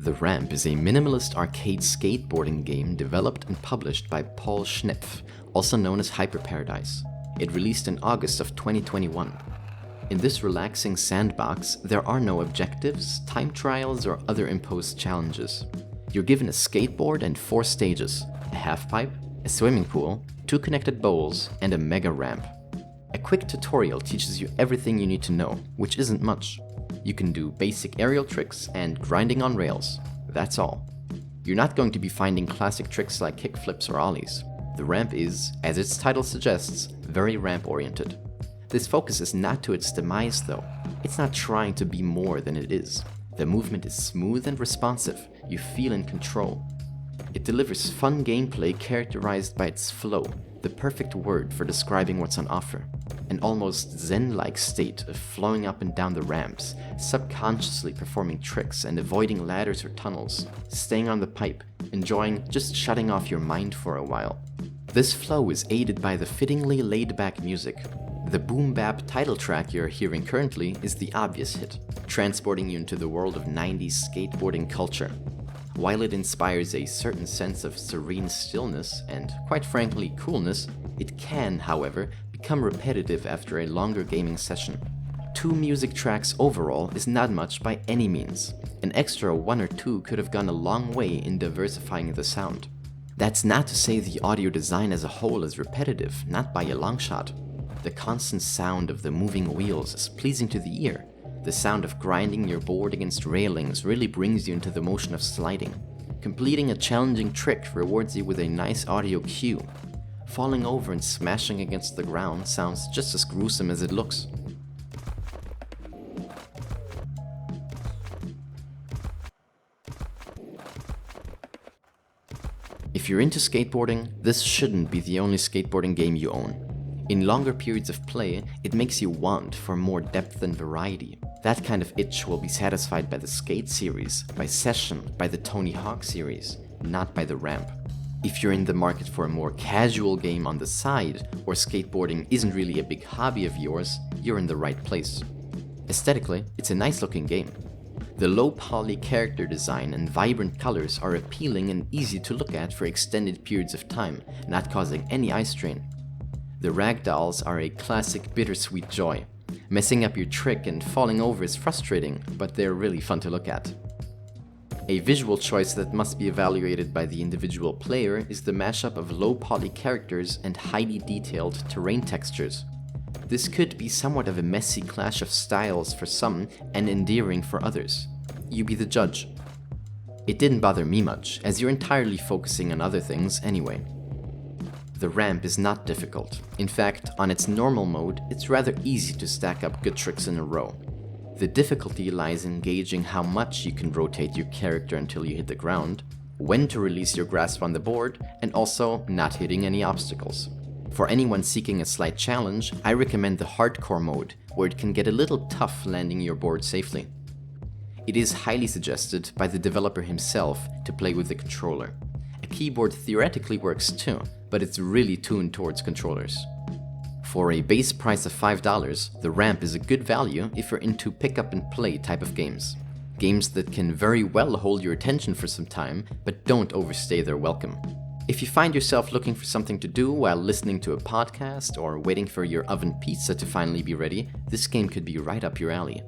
The Ramp is a minimalist arcade skateboarding game developed and published by Paul Schnepf, also known as Hyper Paradise. It released in August of 2021. In this relaxing sandbox, there are no objectives, time trials, or other imposed challenges. You're given a skateboard and 4 stages, a halfpipe, a swimming pool, 2 connected bowls, and a mega ramp. A quick tutorial teaches you everything you need to know, which isn't much. You can do basic aerial tricks and grinding on rails. That's all. You're not going to be finding classic tricks like kickflips or ollies. The ramp is, as its title suggests, very ramp-oriented. This focus is not to its demise though. It's not trying to be more than it is. The movement is smooth and responsive. You feel in control. It delivers fun gameplay characterized by its flow, the perfect word for describing what's on offer. An almost zen-like state of flowing up and down the ramps, subconsciously performing tricks and avoiding ladders or tunnels, staying on the pipe, enjoying just shutting off your mind for a while. This flow is aided by the fittingly laid-back music. The boom-bap title track you're hearing currently is the obvious hit, transporting you into the world of 90s skateboarding culture. While it inspires a certain sense of serene stillness and, quite frankly, coolness, it can, however, become repetitive after a longer gaming session. 2 music tracks overall is not much by any means. An extra 1 or 2 could have gone a long way in diversifying the sound. That's not to say the audio design as a whole is repetitive, not by a long shot. The constant sound of the moving wheels is pleasing to the ear. The sound of grinding your board against railings really brings you into the motion of sliding. Completing a challenging trick rewards you with a nice audio cue. Falling over and smashing against the ground sounds just as gruesome as it looks. If you're into skateboarding, this shouldn't be the only skateboarding game you own. In longer periods of play, it makes you want for more depth and variety. That kind of itch will be satisfied by the Skate series, by Session, by the Tony Hawk series, not by the Ramp. If you're in the market for a more casual game on the side, or skateboarding isn't really a big hobby of yours, you're in the right place. Aesthetically, it's a nice looking game. The low-poly character design and vibrant colors are appealing and easy to look at for extended periods of time, not causing any eye strain. The ragdolls are a classic bittersweet joy. Messing up your trick and falling over is frustrating, but they're really fun to look at. A visual choice that must be evaluated by the individual player is the mashup of low-poly characters and highly detailed terrain textures. This could be somewhat of a messy clash of styles for some and endearing for others. You be the judge. It didn't bother me much, as you're entirely focusing on other things anyway. The ramp is not difficult. In fact, on its normal mode, it's rather easy to stack up good tricks in a row. The difficulty lies in gauging how much you can rotate your character until you hit the ground, when to release your grasp on the board, and also not hitting any obstacles. For anyone seeking a slight challenge, I recommend the hardcore mode, where it can get a little tough landing your board safely. It is highly suggested by the developer himself to play with the controller. A keyboard theoretically works too, but it's really tuned towards controllers. For a base price of $5, the Ramp is a good value if you're into pick up and play type of games. Games that can very well hold your attention for some time, but don't overstay their welcome. If you find yourself looking for something to do while listening to a podcast or waiting for your oven pizza to finally be ready, this game could be right up your alley.